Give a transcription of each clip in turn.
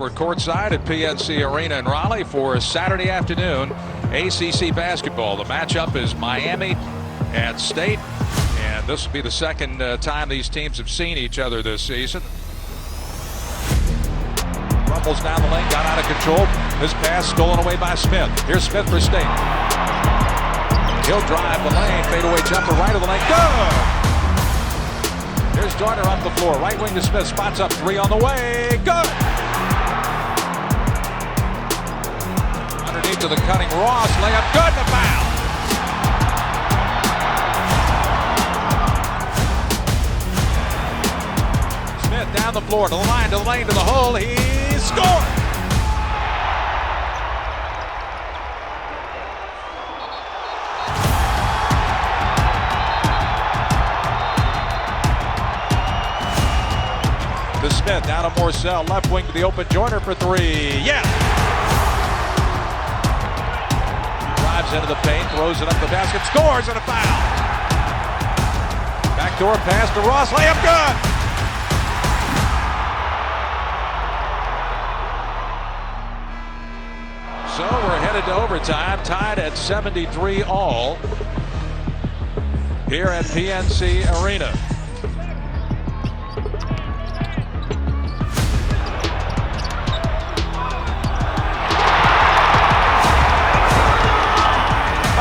We're courtside at PNC Arena in Raleigh for Saturday afternoon ACC basketball. The matchup is Miami and State, and this will be the second time these teams have seen each other this season. Rumbles down the lane, got out of control. His pass stolen away by Smith. Here's Smith for State. He'll drive the lane, fadeaway jumper right of the lane. Good! Here's Joyner up the floor. Right wing to Smith. Spots up. Three on the way. Good! Underneath to the cutting Ross. Layup. Good. The foul. Smith down the floor. To the line. To the lane. To the hole. He scored! To Smith, down to Morcell, left wing to the open Joyner for three. Yes! Drives into the paint, throws it up the basket, scores, and a foul. Backdoor pass to Ross, layup good! So we're headed to overtime, tied at 73 all here at PNC Arena.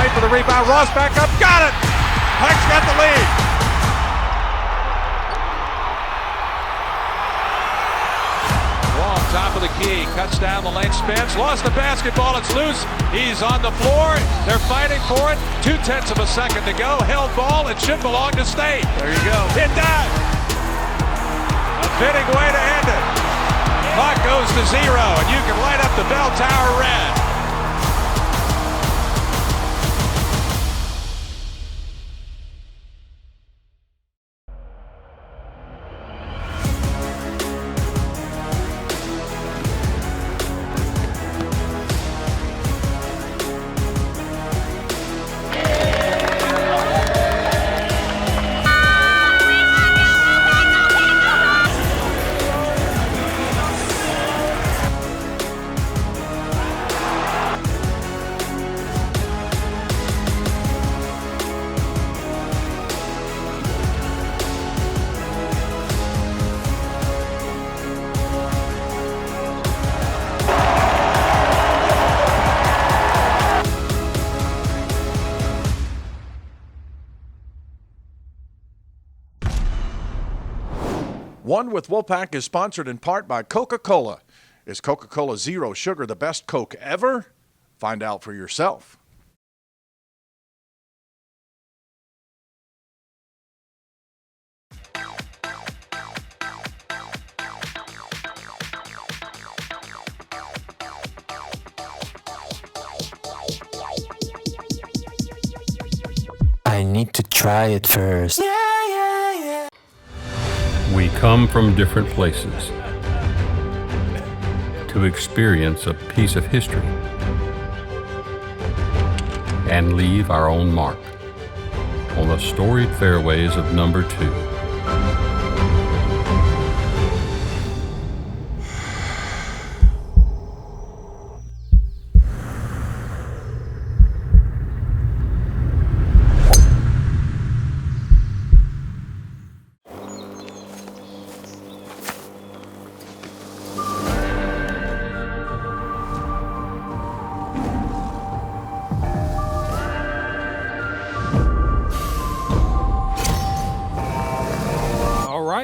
For the rebound, Ross back up, got it! Peck's got the lead. Wall, top of the key, cuts down the lane, spins, lost the basketball, it's loose. He's on the floor, they're fighting for it. 0.2 of a second to go, held ball, it should belong to State. There you go. It does! A fitting way to end it. Clock goes to 0, and you can light up the bell tower red. One with Wolfpack is sponsored in part by Coca-Cola. Is Coca-Cola Zero Sugar the best Coke ever? Find out for yourself. I need to try it first. We come from different places to experience a piece of history and leave our own mark on the storied fairways of number 2.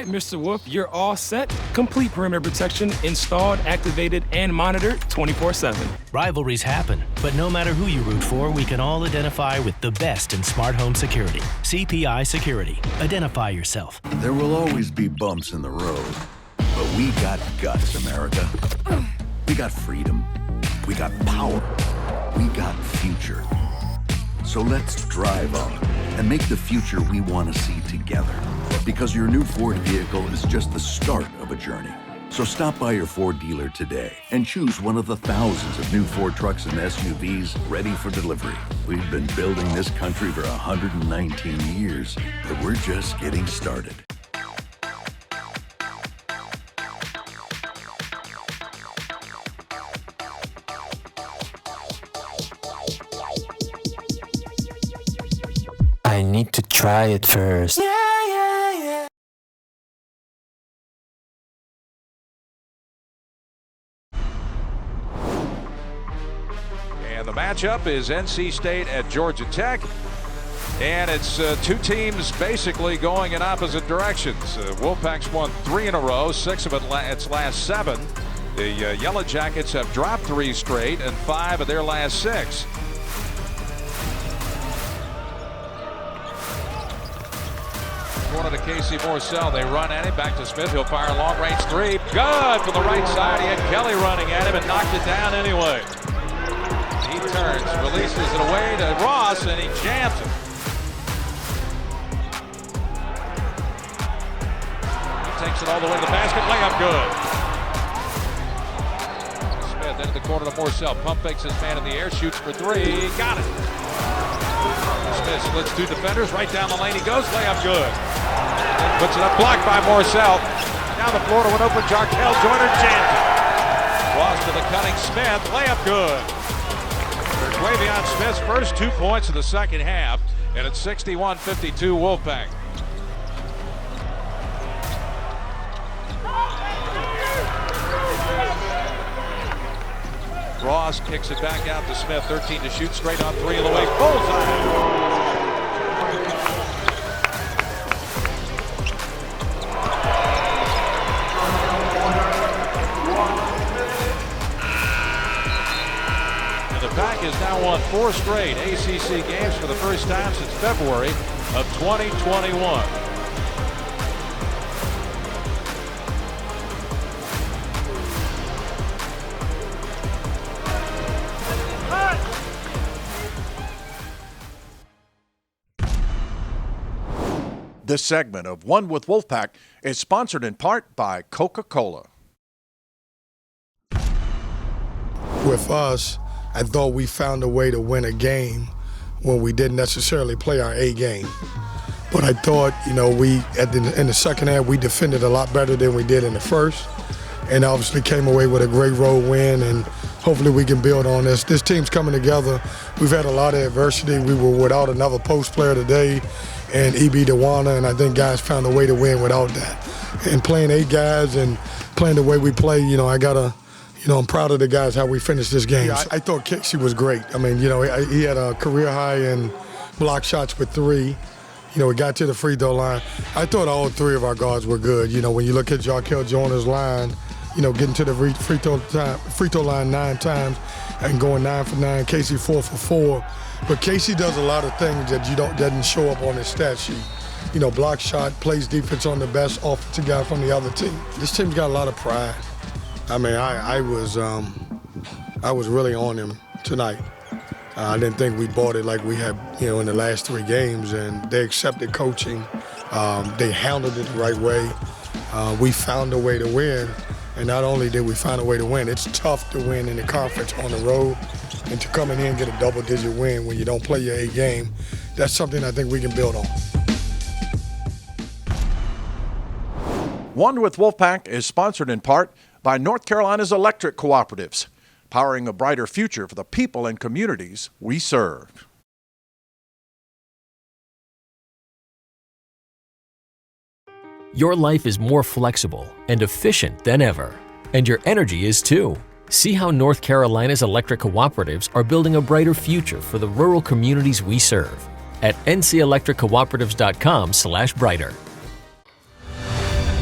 Mr. Wolf, you're all set. Complete perimeter protection installed, activated, and monitored 24/7. Rivalries happen, but no matter who you root for, we can all identify with the best in smart home security. CPI Security. Identify yourself. There will always be bumps in the road, but we got guts, America. We got freedom. We got power. We got future. So let's drive on and make the future we want to see together. Because your new Ford vehicle is just the start of a journey. So stop by your Ford dealer today and choose one of the thousands of new Ford trucks and SUVs ready for delivery. We've been building this country for 119 years, but we're just getting started. try it first. And the matchup is NC State at Georgia Tech. And it's two teams basically going in opposite directions. Wolfpack's won 3 in a row, 6 of its last 7. The Yellow Jackets have dropped 3 straight and 5 of their last 6. Corner to Casey Morcell. They run at him. Back to Smith. He'll fire a long-range 3. Good from the right side. He had Kelly running at him and knocked it down anyway. He turns, releases it away to Ross, and he jams it. Takes it all the way to the basket. Layup good. Smith into the corner to Morcell. Pump fakes his man in the air. Shoots for 3. Got it. Smith splits 2 defenders. Right down the lane he goes. Layup good. Puts it up. Blocked by Morcell. Down the floor to an open Jarkel Joyner. Jams it. Ross to the cutting Smith. Layup good. Quavion Smith's first 2 points of the second half. And it's 61-52 Wolfpack. Ross kicks it back out to Smith. 13 to shoot, straight on 3 in the way. Bullseye. And the Pack has now won 4 straight ACC games for the first time since February of 2021. This segment of One with Wolfpack is sponsored in part by Coca-Cola. With us, I thought we found a way to win a game when we didn't necessarily play our A game. But I thought, in the second half, we defended a lot better than we did in the first, and obviously came away with a great road win, and hopefully we can build on this. This team's coming together. We've had a lot of adversity. We were without another post player today, and E.B. Dewana, and I think guys found a way to win without that. And playing 8 guys and playing the way we play, I'm proud of the guys, how we finished this game. Yeah, I thought Casey was great. I mean, he had a career high in block shots with 3. We got to the free throw line. I thought all 3 of our guards were good. When you look at Jarkel Joyner's line, getting to the free throw line 9 times and going 9 for 9, Casey 4 for 4. But Casey does a lot of things that doesn't show up on his stat sheet. Block shot, plays defense on the best offensive guy from the other team. This team's got a lot of pride. I mean, I was really on him tonight. I didn't think we bought it like we had, in the last 3 games, and they accepted coaching. They handled it the right way. We found a way to win, and not only did we find a way to win, it's tough to win in the conference on the road, and to come in here and get a double-digit win when you don't play your A game, that's something I think we can build on. One with Wolfpack is sponsored in part by North Carolina's electric cooperatives, powering a brighter future for the people and communities we serve. Your life is more flexible and efficient than ever, and your energy is too. See how North Carolina's electric cooperatives are building a brighter future for the rural communities we serve at ncelectriccooperatives.com/brighter.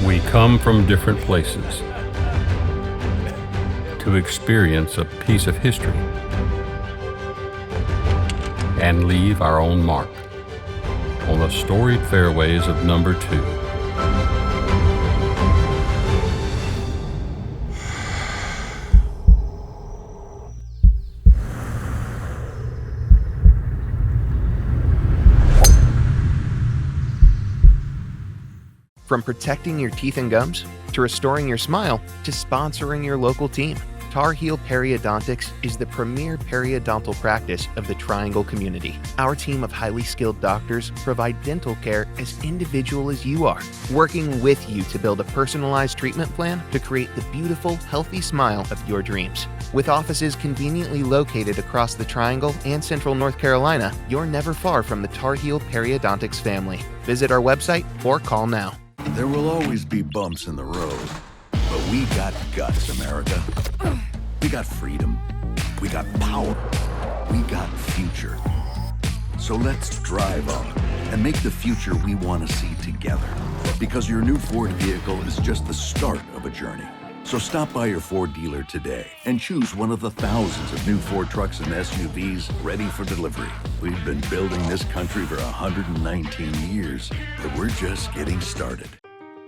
We come from different places to experience a piece of history and leave our own mark on the storied fairways of number 2. From protecting your teeth and gums, to restoring your smile, to sponsoring your local team, Tar Heel Periodontics is the premier periodontal practice of the Triangle community. Our team of highly skilled doctors provide dental care as individual as you are, working with you to build a personalized treatment plan to create the beautiful, healthy smile of your dreams. With offices conveniently located across the Triangle and Central North Carolina, you're never far from the Tar Heel Periodontics family. Visit our website or call now. There will always be bumps in the road, but we got guts, America. We got freedom. We got power. We got future. So let's drive up and make the future we want to see together. Because your new Ford vehicle is just the start of a journey. So stop by your Ford dealer today and choose one of the thousands of new Ford trucks and SUVs ready for delivery. We've been building this country for 119 years, but we're just getting started.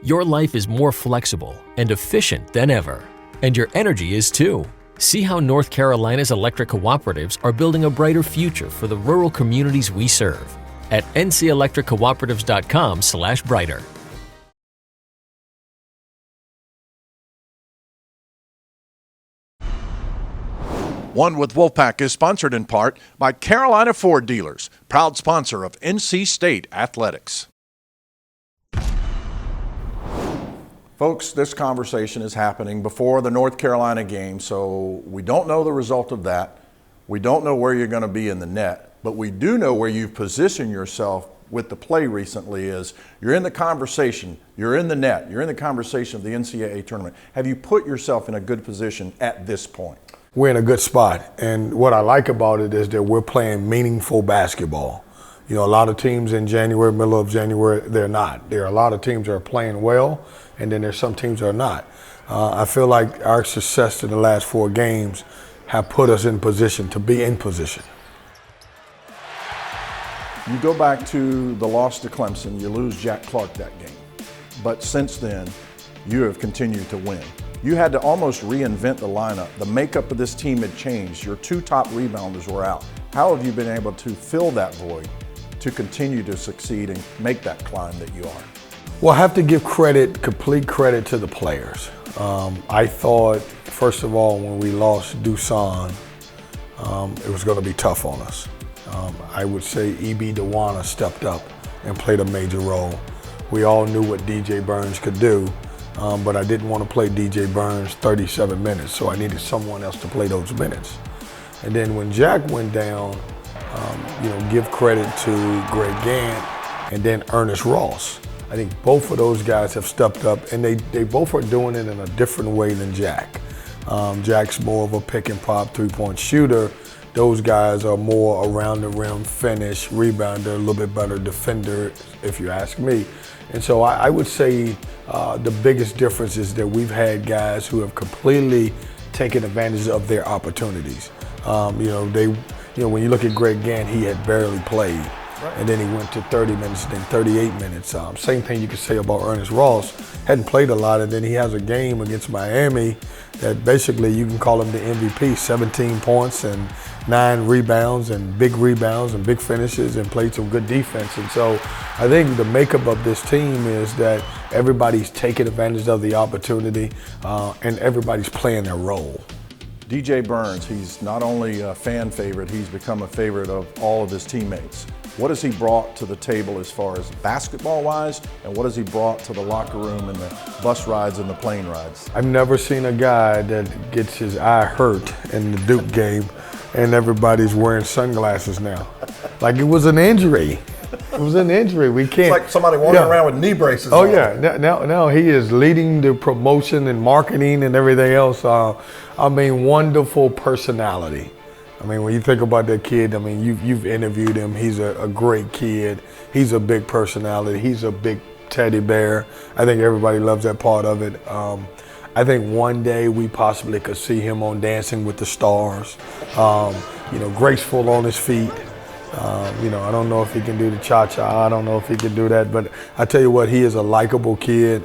Your life is more flexible and efficient than ever, and your energy is too. See how North Carolina's electric cooperatives are building a brighter future for the rural communities we serve at ncelectriccooperatives.com/brighter. One with Wolfpack is sponsored in part by Carolina Ford Dealers, proud sponsor of NC State Athletics. Folks, this conversation is happening before the North Carolina game, so we don't know the result of that. We don't know where you're going to be in the net, but we do know where you've positioned yourself with the play recently is you're in the conversation, you're in the net, you're in the conversation of the NCAA tournament. Have you put yourself in a good position at this point? We're in a good spot, and what I like about it is that we're playing meaningful basketball. You know, a lot of teams in January, middle of January, they're not. There are a lot of teams that are playing well, and then there's some teams that are not. I feel like our success in the last 4 games have put us in position to be in position. You go back to the loss to Clemson, you lose Jack Clark that game. But since then, you have continued to win. You had to almost reinvent the lineup. The makeup of this team had changed. Your 2 top rebounders were out. How have you been able to fill that void to continue to succeed and make that climb that you are? Well, I have to give credit, complete credit to the players. I thought, first of all, when we lost Dusan, it was going to be tough on us. I would say E.B. Dewana stepped up and played a major role. We all knew what DJ Burns could do, but I didn't want to play DJ Burns 37 minutes, so I needed someone else to play those minutes. And then when Jack went down, give credit to Greg Gant and then Ernest Ross. I think both of those guys have stepped up, and they both are doing it in a different way than Jack. Jack's more of a pick and pop 3-point shooter. Those guys are more around the rim, finish, rebounder, a little bit better defender, if you ask me. And so I would say the biggest difference is that we've had guys who have completely taken advantage of their opportunities. When you look at Greg Gant, he had barely played. And then he went to 30 minutes, then 38 minutes. Same thing you could say about Ernest Ross. Hadn't played a lot, and then he has a game against Miami that basically you can call him the MVP. 17 points and 9 rebounds and big finishes and played some good defense. And so I think the makeup of this team is that everybody's taking advantage of the opportunity and everybody's playing their role. DJ Burns, he's not only a fan favorite, he's become a favorite of all of his teammates. What has he brought to the table as far as basketball-wise, and what has he brought to the locker room and the bus rides and the plane rides? I've never seen a guy that gets his eye hurt in the Duke game and everybody's wearing sunglasses now. Like it was an injury. It was an injury. We can't. It's like somebody walking around with knee braces on. Oh, yeah. Now he is leading the promotion and marketing and everything else. Wonderful personality. When you think about that kid, you've interviewed him. He's a great kid. He's a big personality. He's a big teddy bear. I think everybody loves that part of it. I think one day we possibly could see him on Dancing with the Stars. Graceful on his feet. I don't know if he can do the cha-cha. I don't know if he can do that. But I tell you what, he is a likable kid.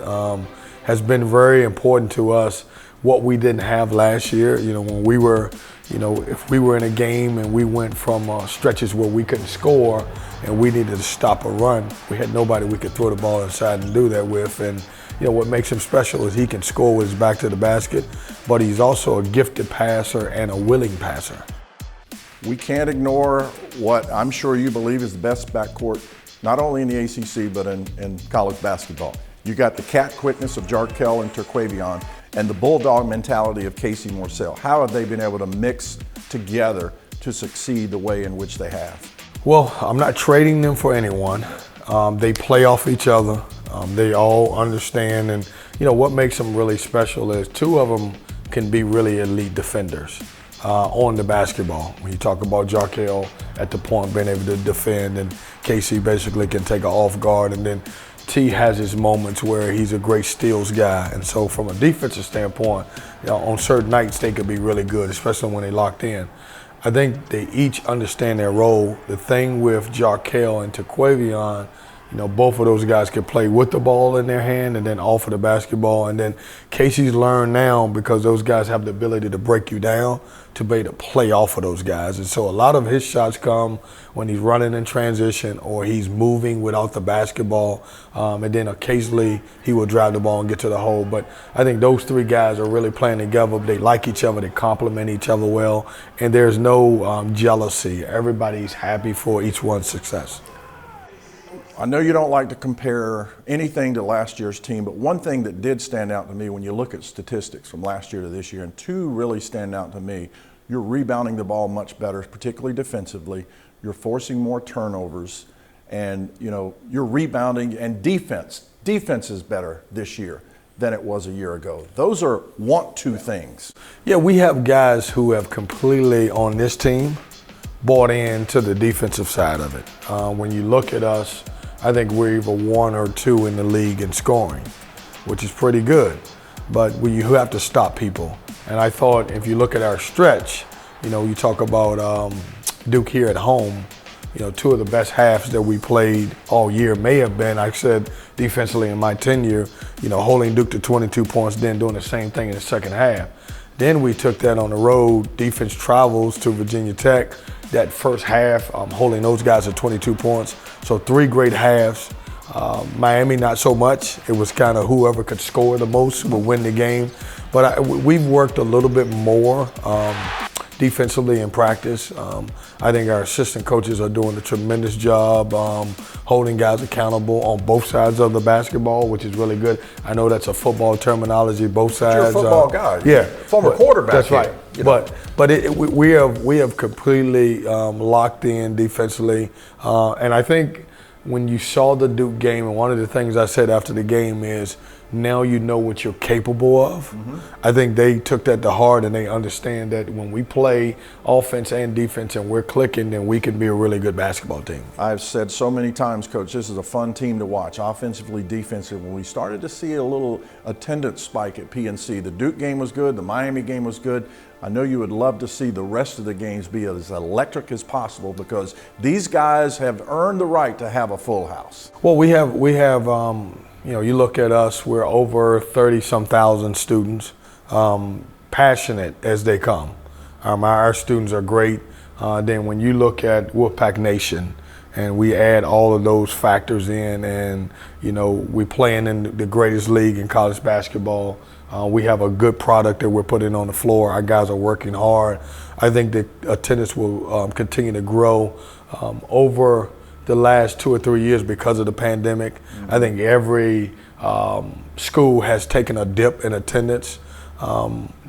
Has been very important to us. What we didn't have last year, when we were, if we were in a game and we went from stretches where we couldn't score and we needed to stop a run, we had nobody we could throw the ball inside and do that with. And what makes him special is he can score with his back to the basket, but he's also a gifted passer and a willing passer. We can't ignore what I'm sure you believe is the best backcourt, not only in the ACC, but in college basketball. You got the cat quickness of Jarkel and Terquavion and the bulldog mentality of Casey Morsell. How have they been able to mix together to succeed the way in which they have? Well, I'm not trading them for anyone. They play off each other. They all understand, and what makes them really special is two of them can be really elite defenders on the basketball. When you talk about Jarkel at the point being able to defend, and Casey basically can take an off guard, and then T has his moments where he's a great steals guy. And so from a defensive standpoint, on certain nights they could be really good, especially when they locked in. I think they each understand their role. The thing with Jarkel and Terquavion, both of those guys can play with the ball in their hand and then off of the basketball. And then Casey's learned now, because those guys have the ability to break you down, to be able to play off of those guys. And so a lot of his shots come when he's running in transition or he's moving without the basketball. And then occasionally he will drive the ball and get to the hole. But I think those three guys are really playing together. They like each other, they complement each other well, and there's no jealousy. Everybody's happy for each one's success. I know you don't like to compare anything to last year's team, but one thing that did stand out to me when you look at statistics from last year to this year, and two really stand out to me, you're rebounding the ball much better, particularly defensively. You're forcing more turnovers, and you're rebounding, and defense is better this year than it was a year ago. Those are want-to things. Yeah, we have guys who have completely, on this team, bought into the defensive side of it. When you look at us, I think we're either 1 or 2 in the league in scoring, which is pretty good. But you have to stop people. And I thought if you look at our stretch, you talk about Duke here at home, two of the best halves that we played all year may have been, I said, defensively in my tenure, holding Duke to 22 points, then doing the same thing in the second half. Then we took that on the road, defense travels to Virginia Tech. That first half, holding those guys at 22 points. So 3 great halves. Miami, not so much. It was kind of whoever could score the most will win the game. But we've worked a little bit more defensively in practice. I think our assistant coaches are doing a tremendous job holding guys accountable on both sides of the basketball, which is really good. I know that's a football terminology, both sides. You're a football guy. Yeah. Former quarterback. That's right. We have completely locked in defensively. And I think when you saw the Duke game, and one of the things I said after the game is, now you know what you're capable of. Mm-hmm. I think they took that to heart, and they understand that when we play offense and defense and we're clicking, then we can be a really good basketball team. I've said so many times, Coach, this is a fun team to watch, offensively, defensively. When we started to see a little attendance spike at PNC, the Duke game was good, the Miami game was good. I know you would love to see the rest of the games be as electric as possible, because these guys have earned the right to have a full house. Well, we have you look at us, we're over 30-some thousand students, passionate as they come. Our students are great. Then when you look at Wolfpack Nation, and we add all of those factors in, and we're playing in the greatest league in college basketball. We have a good product that we're putting on the floor. Our guys are working hard. I think the attendance will continue to grow over the last 2 or 3 years because of the pandemic. Mm-hmm. I think every school has taken a dip in attendance.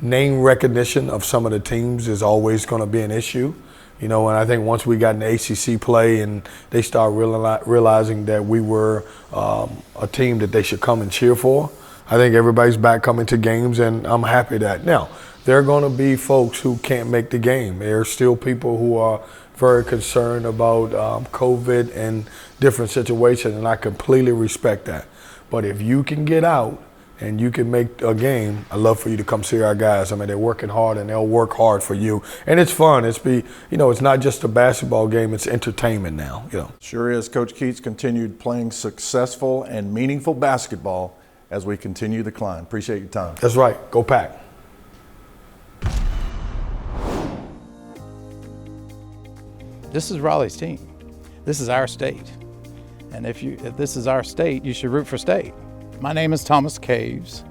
Name recognition of some of the teams is always going to be an issue. And I think once we got in the ACC play and they start realizing that we were a team that they should come and cheer for, I think everybody's back coming to games, and I'm happy that. Now, there are going to be folks who can't make the game. There are still people who are very concerned about COVID and different situations, and I completely respect that. But if you can get out and you can make a game, I'd love for you to come see our guys. I mean, they're working hard, and they'll work hard for you. And it's fun. It's not just a basketball game, it's entertainment now. Sure is. Coach Keats continued playing successful and meaningful basketball as we continue the climb. Appreciate your time. That's right. Go Pack. This is Raleigh's team. This is our state. And if this is our state, you should root for state. My name is Thomas Caves,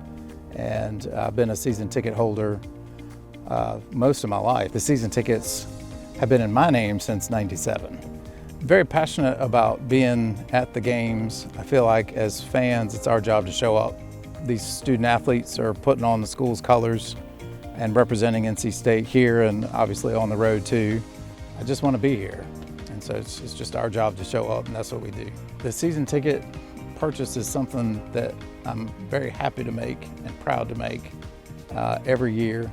and I've been a season ticket holder most of my life. The season tickets have been in my name since '97. Very passionate about being at the games. I feel like as fans, it's our job to show up. These student athletes are putting on the school's colors and representing NC State here and obviously on the road too. I just want to be here. And so it's just our job to show up, and that's what we do. The season ticket purchase is something that I'm very happy to make and proud to make every year,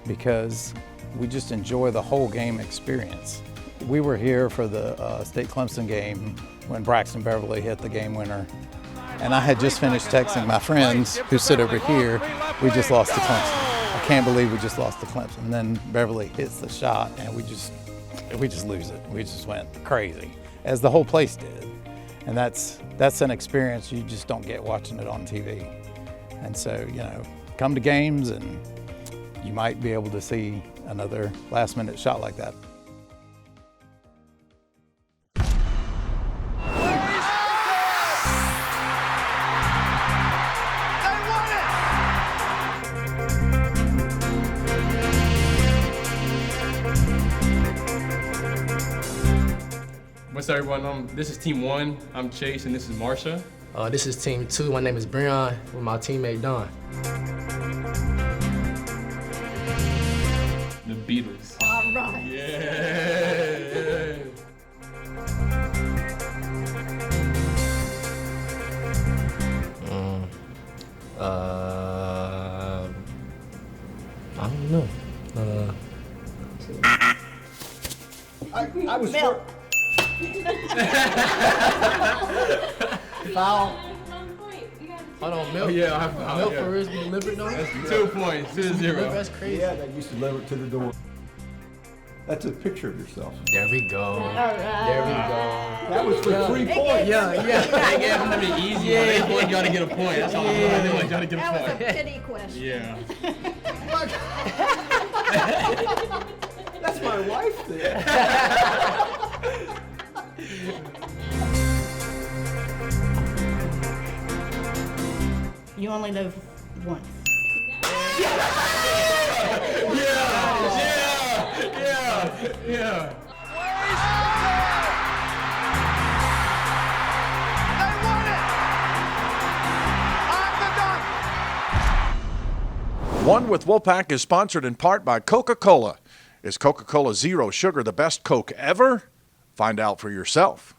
because we just enjoy the whole game experience. We were here for the State Clemson game when Braxton Beverly hit the game winner. And I had just finished texting my friends who sit over here, we just lost to Clemson. I can't believe we just lost to Clemson. And then Beverly hits the shot and we just lose it. We just went crazy, as the whole place did. And that's an experience you just don't get watching it on TV. And so, you know, come to games and you might be able to see another last minute shot like that. What's up, everyone? This is Team 1. I'm Chase, and this is Marsha. This is Team 2. My name is Breon, with my teammate Don. The Beatles. All right. Yeah. I don't know. I was milk. Foul. Hold on, milk. Yeah, I foul. Milk Yeah. for real be delivered now? That's 2 points, 2-0. That's crazy. Yeah, that used to deliver it to the door. That's a picture of yourself. There we go. All right. There we go. That was for 3 points. Yeah. They gave them to be easy. Yeah. They want y'all to get a point. That's all. They want y'all to get a That was a point. pity question. Yeah. That's my wife there. You only live once. Yeah. One with Wolfpack is sponsored in part by Coca-Cola. Is Coca-Cola Zero Sugar the best Coke ever? Find out for yourself.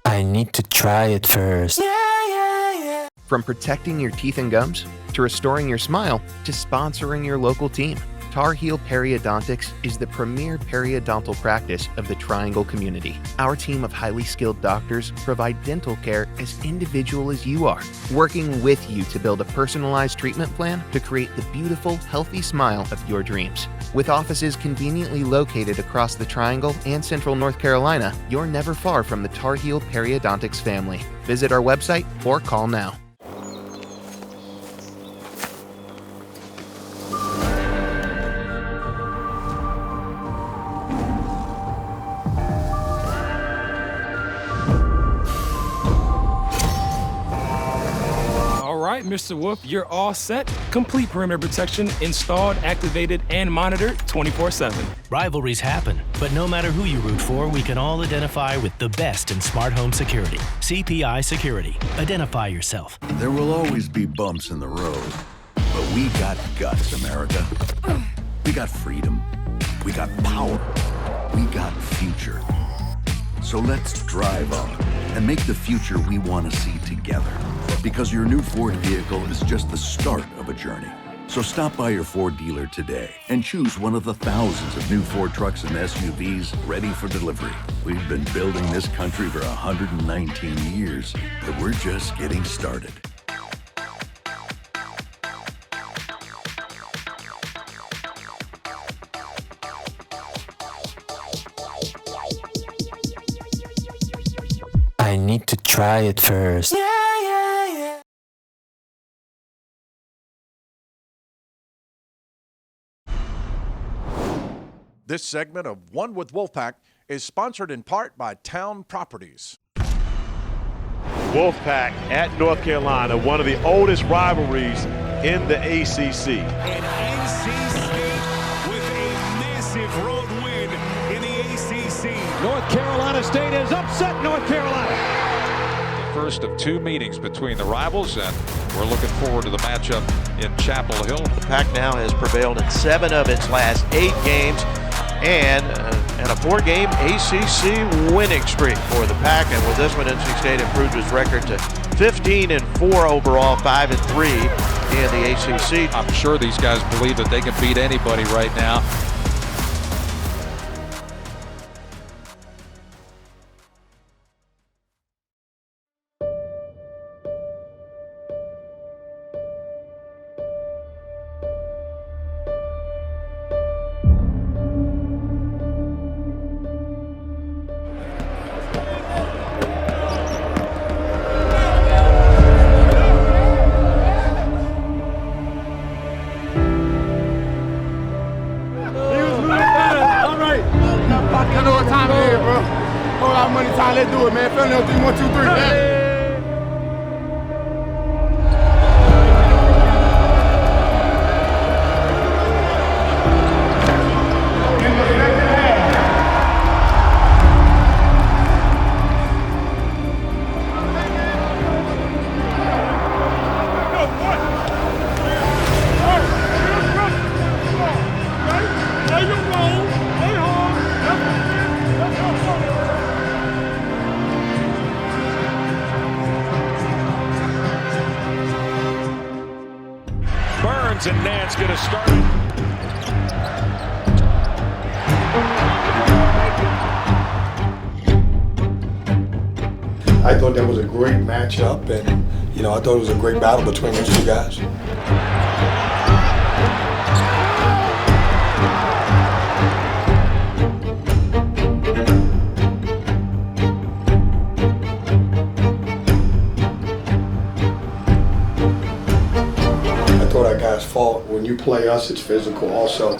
I need to try it first. From protecting your teeth and gums, to restoring your smile, to sponsoring your local team, Tar Heel Periodontics is the premier periodontal practice of the Triangle community. Our team of highly skilled doctors provide dental care as individual as you are, working with you to build a personalized treatment plan to create the beautiful, healthy smile of your dreams. With offices conveniently located across the Triangle and Central North Carolina, you're never far from the Tar Heel Periodontics family. Visit our website or call now. All right, Mr. Wolf, you're all set. Complete perimeter protection installed, activated, and monitored 24/7. Rivalries happen, but no matter who you root for, we can all identify with the best in smart home security. CPI Security. Identify yourself. There will always be bumps in the road, but we got guts, America. We got freedom. We got power. We got future. So let's drive on and make the future we want to see together. Because your new Ford vehicle is just the start of a journey. So stop by your Ford dealer today and choose one of the thousands of new Ford trucks and SUVs ready for delivery. We've been building this country for 119 years, but we're just getting started. I need to try it first. This segment of One with Wolfpack is sponsored in part by Town Properties. Wolfpack at North Carolina, one of the oldest rivalries in the ACC. And NC State with a massive road win in the ACC. North Carolina State has upset North Carolina. The first of two meetings between the rivals, and we're looking forward to the matchup in Chapel Hill. The Pack now has prevailed in 7 of its last 8 games and a 4-game ACC winning streak for the Pack. And with this one, NC State improved its record to 15-4 overall, 5-3 in the ACC. I'm sure these guys believe that they can beat anybody right now. I know what time it is, bro. Whole lot of money time, let's do it, man. Family on 3, 1, 2, 3, man. And Nance going to start. I thought that was a great matchup, and I thought it was a great battle between those two guys. Our guys fought. When you play us, it's physical also.